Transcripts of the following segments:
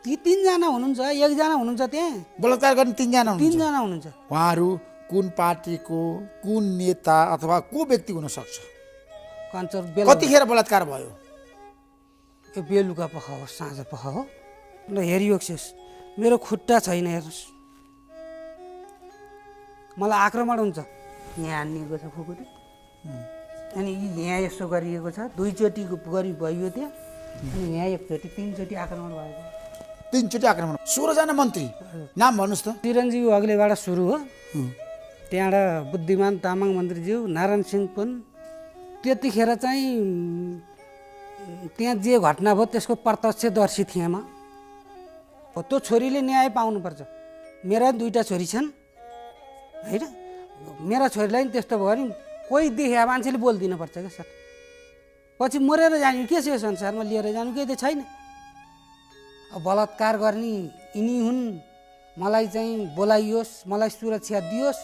ती तीनजना हुनुहुन्छ, एकजना हुनुहुन्छ त्यहाँ, बलात्कार गर्ने तीनजना हुनुहुन्छ। तीनजना हुनुहुन्छ। उहाँहरू कुन पार्टीको कुन नेता अथवा को व्यक्ति हुन सक्छ? कञ्चर बेला कतिखेर बलात्कार भयो? यो बेलुका पख हो, साँझ पख हो। ल हेरियोक्सेस मेरो खुट्टा छैन हेर्नुहोस्, मलाई आक्रमण हुन्छ। यहाँ हानिएको छ खुकुरी, अनि यहाँ यसो गरिएको छ, दुईचोटि गरी भयो त्यहाँ, अनि यहाँ एकचोटि तीनचोटि आक्रमण भएको। 3 चोटि आक्रमण। 16 जना मन्त्री नाम भन्नुहोस् त। चिरञ्जीवी अग्लेबाट सुरु हो, त्यहाँबाट बुद्धिमान तामाङ मन्त्रीज्यू, नारायण सिंह पुन। त्यतिखेर चाहिँ त्यहाँ जे घटना भयो त्यसको प्रत्यक्षदर्शी थिएँ म। त्यो छोरीले न्याय पाउनुपर्छ। मेरा 2टा छोरी छन् होइन, मेरा छोरीलाई नि त्यस्तो भयो भने कोही देखे मान्छेले बोलिदिनुपर्छ क्या सर। पछि मरेर जाने के छ यो संसारमा, लिएर जानु केही त छैन। अब बलात्कार गर्ने यिनी हुन्, मलाई चाहिँ बोलाइयोस्, मलाई सुरक्षा दियोस्।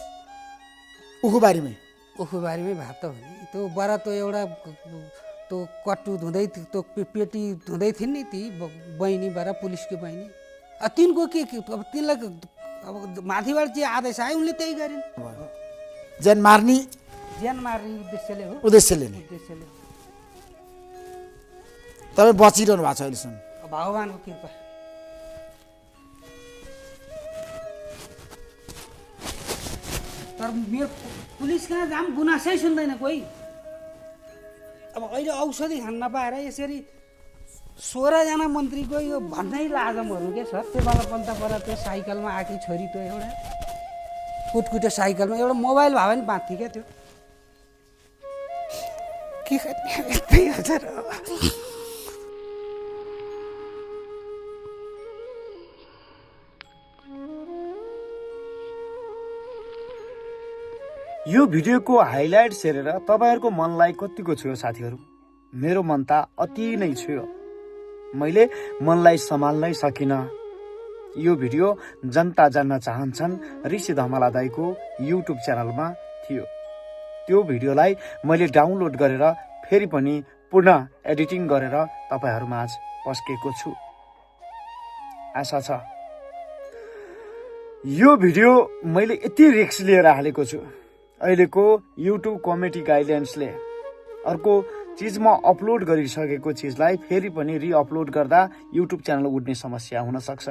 उखुबारीमै उखुबारीमै भात त हुने त्यो बरा त्यो एउटा त्यो कट्टु धुँदै त्यो पेटी धुँदै थिइन् नि ती बहिनी बरा पुलिसको बहिनी। तिनको के अब तिनलाई अब माथिबाट जे आदेश आयो उनले त्यही गरिन्। ज्यान मार्ने उद्देश्यले हो, उद्देश्यले नै उद्देश्यले। तपाईँ बचिरहनु भएको छ अहिलेसम्म। भगवानको कृपा। तर मेरो पुलिस कहाँ जाम गुनासै सुन्दैन कोही। अब अहिले औषधि खान नपाएर यसरी 16 जना मन्त्रीको यो भन्नै लाजमहरू के सर। त्यो बेला पन्त पर त्यो साइकलमा आएकी छोरी त्यो एउटा कुटकुटे साइकलमा एउटा मोबाइल भए पनि बाँच्थ्यो क्या त्यो। के गर्ने यो भिडियोको हाइलाइट्स हेरेर तपाईहरुको मनलाई कतिको छुयो साथीहरु? मेरो मन त अति नै छुयो। मैले मनलाई सम्हाल्नै सकिन। यो भिडियो जनता जान्न चाहन्छन् ऋषि धमला दाइको युट्युब च्यानलमा थियो। त्यो भिडियोलाई मैले डाउनलोड गरेर फेरि पनि पुनः एडिटिङ गरेर तपाईहरुमाझ पस्केको छु। आशा छ यो भिडियो मैले यति रिस्क लिएर हालेको छु। अहिलेको युट्युब कमिटी गाइडलाइन्सले अर्को चीजमा अपलोड गरिसकेको चीजलाई फेरि पनि रिअपलोड गर्दा युट्युब च्यानल उड्ने समस्या हुन सक्छ।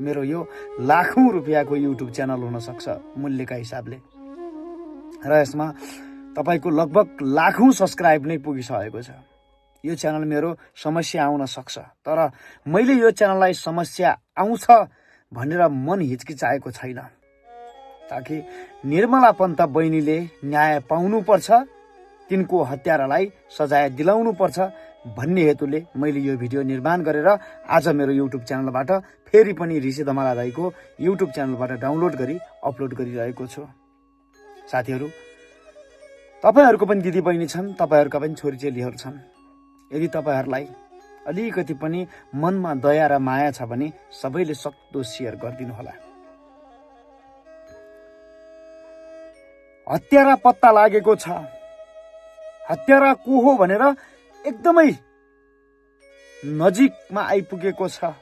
मेरो यो लाखौं रुपैयाँको युट्युब च्यानल हुन सक्छ मूल्यका हिसाबले, र यसमा तपाईको लगभग लाखौं सब्स्क्राइब नै पुगिसकेको छ। यो च्यानल मेरो समस्या आउन सक्छ, तर मैले यो च्यानललाई समस्या आउँछ भनेर मन हिचकिचाएको छैन। ताकि निर्मला पन्त बहिनीले न्याय पाउनु पर्छ, तिनको हत्यारालाई सजाय दिलाउनु पर्छ भन्ने हेतुले मैले यो भिडियो निर्माण गरेर आज मेरो युट्युब च्यानलबाट फेरि पनि ऋषि धमला दाइको युट्युब च्यानलबाट डाउनलोड गरी अपलोड गरिरहेको छु। साथीहरु, तपाईहरुको पनि दिदी बहिनी छन्, तपाईहरुका पनि छोरीचेलीहरु छन्। यदि तपाईहरुलाई अलिकति पनि मनमा दया र माया छ भने सबैले सक्दो शेयर गरिदिनु होला। हत्यारा पत्ता लागेको छ। हत्यारा को हो भनेर एकदमै नजिकमा आइपुगेको छ।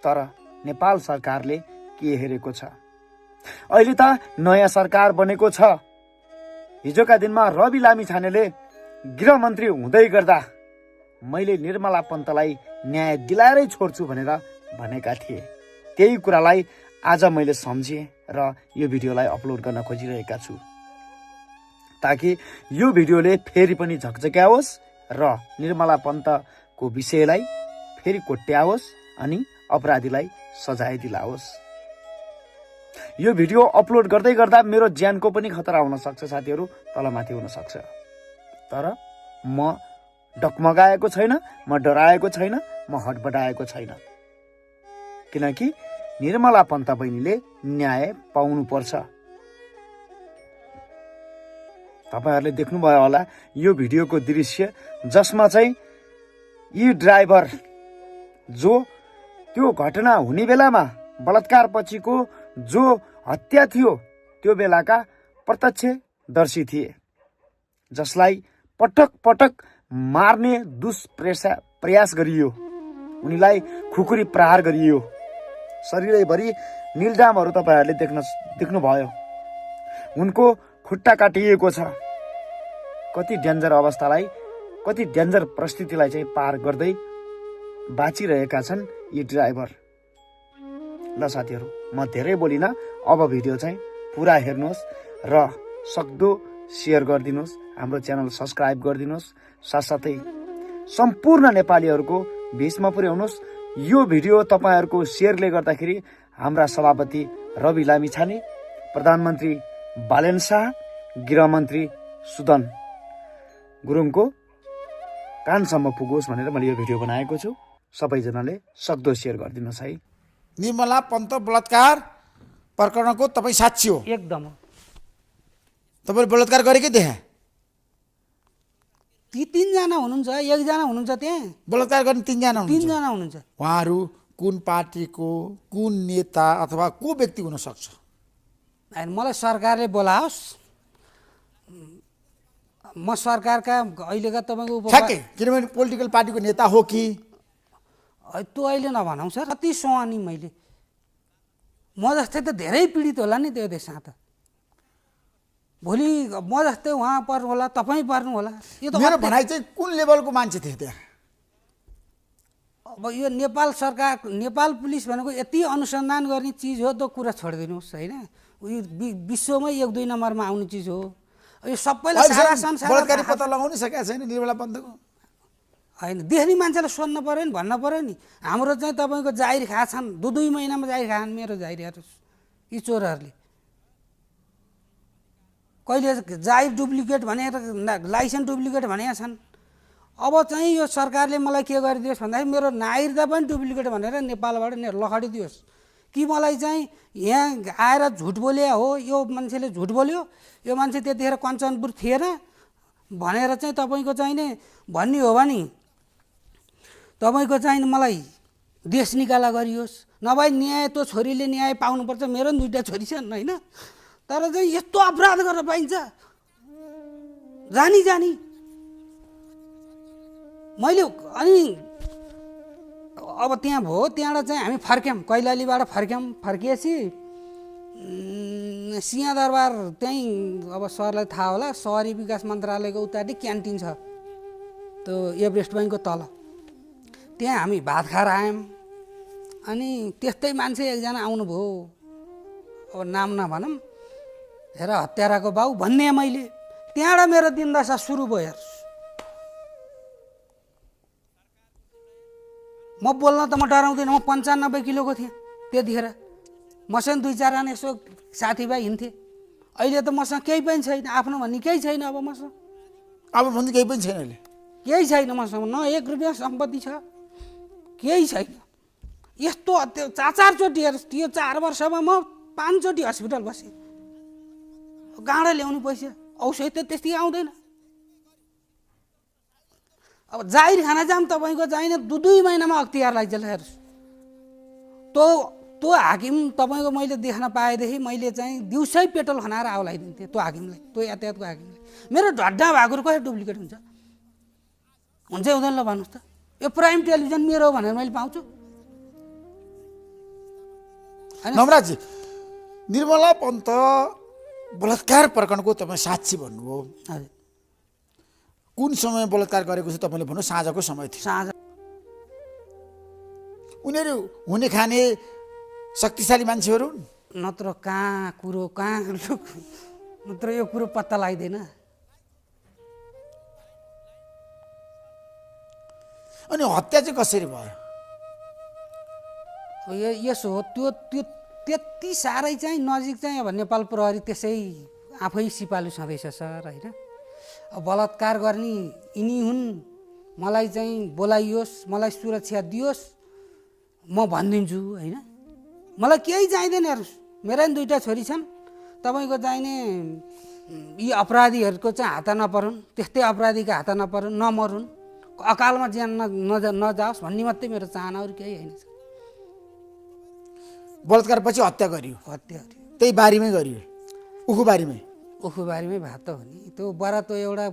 तर नेपाल सरकारले के हेरेको छ? अहिले त नयाँ सरकार बनेको छ। हिजोका दिनमा रवि लामिछानेले गृहमन्त्री हुँदै गर्दा मैले निर्मला पन्तलाई न्याय दिलाएरै छोड्छु भनेर भनेका थिए। त्यही कुरालाई आज मैले सम्झे र यो भिडियोलाई अपलोड गर्न खोजिरहेका छु, ताकि यो भिडियोले फेरि पनि झकझक्याओस् र निर्मला पन्तको विषयलाई फेरि कोट्याओस् अनि अपराधीलाई सजाय दिलाओस्। यो भिडियो अपलोड गर्दै गर्दा मेरो ज्यानको पनि खतरा हुन सक्छ साथीहरु, तलमाथि हुन सक्छ। तर म डकमगाएको छैन, म डराएको छैन, म हटबडाएको छैन। किनकि निर्मला पन्त बहिनीले न्याय पाउनु पर्छ। तपाईहरुले देख्नुभयो होला यो भिडियोको दृश्य, जसमा चाहिँ यी ड्राइभर जो त्यो घटना हुने बेलामा बलात्कार पछिको जो हत्या थियो त्यो बेलाका प्रत्यक्षदर्शी थिए, जसलाई पटक पटक मार्ने दुष्प्रयास गरियो। उनीलाई खुकुरी प्रहार गरियो। शरीरैभरि निलडामहरू तपाईँहरूले देख्नुभयो। उनको खुट्टा काटिएको छ। कति डेन्जर अवस्थालाई, कति डेन्जर परिस्थितिलाई चाहिँ पार गर्दै बाँचिरहेका छन् यी ड्राइभर। ल साथीहरू, म धेरै बोलिनँ, अब भिडियो चाहिँ पुरा हेर्नुहोस् र सक्दो सेयर गरिदिनुहोस्, हाम्रो च्यानल सब्सक्राइब गरिदिनुहोस्, साथसाथै सम्पूर्ण नेपालीहरूको बिचमा पुर्याउनुहोस्। यो भिडियो तपाईँहरूको सेयरले गर्दाखेरि हाम्रा सभापति रवि लामिछाने, प्रधानमन्त्री बालेन शाह, गृहमन्त्री सुदन गुरुङको कानसम्म पुगोस् भनेर मैले यो भिडियो बनाएको छु। सबैजनाले सक्दो सेयर गरिदिनुहोस् है। निर्मला पन्त बलात्कार प्रकरणको तपाईँ साक्षी हो। एकदम तपाईँले बलात्कार गरेकै देखे? ती तीनजना हुनुहुन्छ, एकजना हुनुहुन्छ, त्यहाँ बलात्कार गर्ने तीनजना हुनुहुन्छ। तीनजना हुनुहुन्छ। उहाँहरू कुन पार्टीको, कुन नेता अथवा को व्यक्ति हुन सक्छ? होइन, मलाई सरकारले बोलाओस्, म सरकारका अहिलेका तपाईँको ठ्याक्कै, किनभने पोलिटिकल पार्टीको नेता हो कि? त्यो अहिले नभनौँ सर, कति सुहानी मैले, म जस्तै त धेरै पीडित होला नि त्यो देशमा त। भोलि म जस्तै उहाँ पर्नु होला, तपाईँ पर्नु होला। यो त मेरो भनाइ चाहिँ कुन लेभलको मान्छे थिए त्यहाँ? अब यो नेपाल सरकार, नेपाल पुलिस भनेको यति अनुसन्धान गर्ने चिज हो, त्यो कुरा छोडिदिनुहोस् होइन। उयो विश्वमै 1-2 नम्बरमा आउने चिज हो। यो सबैलाई सारा संसार बलात्कारी पत्ता लगाउनै सकेको छैन निर्मला पन्तको। होइन, देख्ने मान्छेलाई सोध्नु पऱ्यो नि, भन्न पऱ्यो नि। हाम्रो चाहिँ तपाईँको जाहिर खाछन्, 2 महिनामा जाहिर खाछन् मेरो जाहिरहरू, यी चोरहरूले। कहिले जाहिर डुप्लिकेट भनेर, लाइसेन्स डुप्लिकेट भनेका छन्। अब चाहिँ यो सरकारले मलाई के गरिदियोस् भन्दाखेरि मेरो नागरिकता पनि डुप्लिकेट भनेर नेपालबाट लखडिदियोस् कि मलाई चाहिँ यहाँ आएर झुट बोले हो, यो मान्छेले झुट बोल्यो, यो मान्छे त्यतिखेर कञ्चनपुर थिएन भनेर चाहिँ तपाईँको चाहिँ नि भन्ने हो भने तपाईँको चाहिँ मलाई देश निकाला गरियोस्। नभए न्याय, त्यो छोरीले न्याय पाउनुपर्छ। मेरो पनि 2टा छोरी छन् होइन, तर चाहिँ यस्तो अपराध गर्न पाइन्छ जानी जानी। मैले अनि अब त्यहाँ भयो, त्यहाँबाट चाहिँ हामी फर्क्यौँ, कैलालीबाट फर्किएपछि सिंहदरबार त्यहीँ, अब सरलाई थाहा होला, सहरी विकास मन्त्रालयको उतापट्टि क्यान्टिन छ त्यो एभरेस्ट बैङ्कको तल, त्यहाँ हामी भात खाएर आयौँ। अनि त्यस्तै मान्छे एकजना आउनुभयो, अब नाम नभनौँ, हेर हत्याराको बाउ भन्ने मैले। त्यहाँबाट मेरो दिनदशा सुरु भयो। हेर्नुहोस्, म बोल्न त म डराउँदिनँ, म 95 किलोको थिएँ त्यतिखेर। मसँग 2-4 जना यसो साथीभाइ हिँड्थे। अहिले त मसँग केही पनि छैन, आफ्नो भन्ने केही छैन। अब मसँग अब भन्दा केही पनि छैन, अहिले केही छैन मसँग, न 1 रुपियाँ सम्पत्ति छ, केही छैन। यस्तो 4 चोटि हेर्नुहोस्, त्यो 4 वर्षमा म 5 चोटि हस्पिटल बसेँ। गाँडा ल्याउनु पैसा, औषधि त त्यति आउँदैन। अब जाहिर खाना जाम तपाईँको चाहिने 2 महिनामा अख्तियार लाग्छ। हेर्नुहोस्, त्यो हाकिम तपाईँको मैले देख्न पाएदेखि मैले चाहिँ दिउँसै पेट्रोल खनाएर आउलाइदिन्थेँ त्यो हाकिमलाई, त्यो यातायातको हाकिमलाई। मेरो ढड्डा भएकोहरू कसरी डुप्लिकेट हुन्छ? हुन्छ हुँदैन? ल भन्नुहोस् त, यो प्राइम टेलिभिजन मेरो हो भनेर मैले पाउँछु? नमराजी, निर्मला पन्त बलात्कार प्रकरणको तपाईँ साक्षी भन्नुभयो। हजुर, कुन समय बलात्कार गरेको छ तपाईँले भन्नु? साँझको समय थियो। साँझ। उनीहरू हुने खाने शक्तिशाली मान्छेहरू नत्र कहाँ कुरो, नत्र यो कुरो पत्ता लाग्दैन। अनि हत्या चाहिँ कसरी भयो? यसो हो, त्यो त्यति साह्रै चाहिँ नजिक चाहिँ अब नेपाल प्रहरी त्यसै आफै सिपालु छँदैछ सर होइन। अब बलात्कार गर्ने यिनी हुन्, मलाई चाहिँ बोलाइयोस्, मलाई सुरक्षा दियोस्, म भनिदिन्छु होइन। मलाई केही चाहिँदैन। हेर्नुहोस्, मेरा पनि 2टा छोरी छन्। तपाईँको चाहिने यी अपराधीहरूको चाहिँ हात नपरुन्, त्यस्तै अपराधीको हात नपरुन्, नमरुन्, अकालमा ज्यान नजाओस् भन्ने मात्रै मेरो चाहना, अरू केही होइन। बलात्कार पछि हत्या गरियो? हत्या त्यही बारीमै गरियो, उखुबारीमै? उखुबारीमै भात हो नि त्यो। बरा त्यो एउटा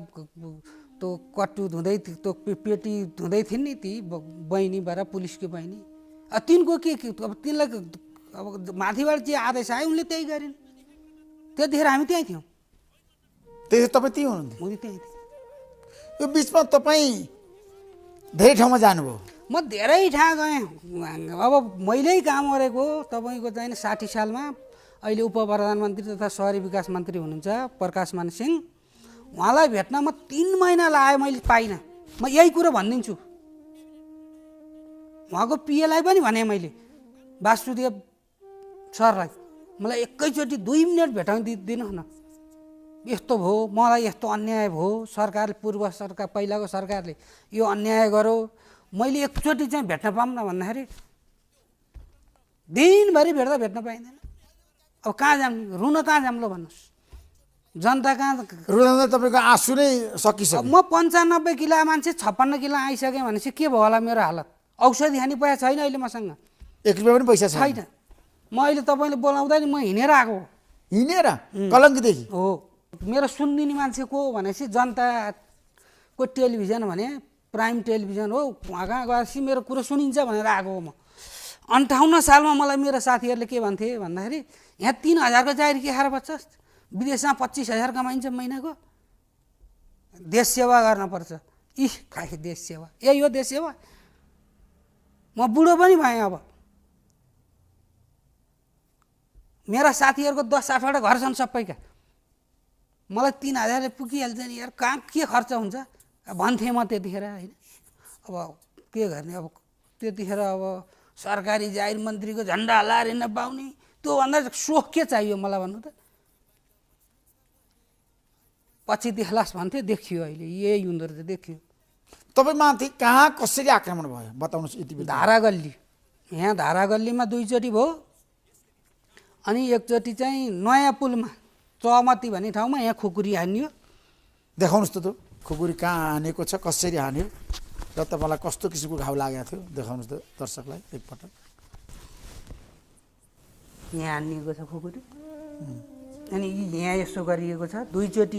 त्यो कट्टु धुँदै त्यो पेटी धुँदै थिइन् नि ती बहिनीबाट पुलिसको बहिनी तिनको के अब तिनलाई अब माथिबाट जे आदेश आयो उनले त्यही गरिन् त्यतिखेर हामी त्यहीँ थियौँ त्यही तपाईँ त्यहीँ हुनुहुन्थ्यो म त्यहीँ थिएँ यो बिचमा तपाईँ धेरै ठाउँमा जानुभयो म धेरै ठाउँ गएँ अब मैले काम गरेको तपाईँको चाहिँ 60 सालमा अहिले उप प्रधानमन्त्री तथा शहरी विकास मन्त्री हुनुहुन्छ प्रकाश मान सिंह उहाँलाई भेट्न म 3 महिना लाग्यो मैले पाइनँ म यही कुरो भनिदिन्छु उहाँको पिएलाई पनि भने मैले वासुदेव सरलाई मलाई एकैचोटि 2 मिनट भेटाउनु दिनुहोस् न यस्तो भयो मलाई यस्तो अन्याय भयो सरकारले पूर्व सरकार पहिलाको सरकारले यो अन्याय गर्यो मैले एकचोटि चाहिँ भेट्न पाऊँ न भन्दाखेरि दिनभरि भेट्न पाइँदैन अब कहाँ जाऊँ रुन कहाँ जाऊँ ल भन्नुहोस् जनता कहाँ रुँदा तपाईँको आँसु नै सकिसक्यो म 95 किलो मान्छे 56 किलो आइसकेँ भनेपछि के भयो होला मेरो हालत औषधि खाने पैसा छैन अहिले मसँग 1 रुपियाँ पनि पैसा छैन म अहिले तपाईँले बोलाउँदा नि म हिँडेर आएको हो हिँडेर कलङ्कीदेखि हो मेरो सुनिदिने मान्छे को भनेपछि जनताको टेलिभिजन भने प्राइम टेलिभिजन हो उहाँ कहाँ गएपछि मेरो कुरो सुनिन्छ भनेर आएको हो म 58 सालमा मलाई मेरो साथीहरूले के भन्थे भन्दाखेरि यहाँ 3000 को जागिर के खाएर बच्छस् विदेशमा 25,000 कमाइन्छ महिनाको देश सेवा गर्नुपर्छ खाए देश सेवा यही हो देश सेवा म बुढो पनि भएँ अब मेरा साथीहरूको 10-8वटा घर छन् सबैका मलाई 3000 पुगिहाल्छ नि यार कहाँ के खर्च हुन्छ भन्थेँ म त्यतिखेर होइन अब के गर्ने अब त्यतिखेर अब सरकारी जागिर मन्त्रीको झन्डा हल्लाएर हिँड्न पाउने त्योभन्दा सोख के चाहियो मलाई भन्नु त पछि देख्लास् भन्थे देखियो अहिले यही हुँदो रहेछ देखियो तपाईँ माथि कहाँ कसरी आक्रमण भयो बताउनुहोस् यति बेला धारागल्ली यहाँ धारागल्लीमा 2 चोटि भयो अनि एकचोटि चाहिँ नयाँ पुलमा चमती भन्ने ठाउँमा यहाँ खुकुरी हानियो देखाउनुहोस् त खुकुरी कहाँ हानेको छ कसरी हान्यो र तपाईँलाई कस्तो किसिमको घाउ लागेको थियो देखाउनुहोस् त दर्शकलाई एकपटक यहाँ हानिएको छ खुकुरी अनि यहाँ यसो गरिएको छ 2 चोटि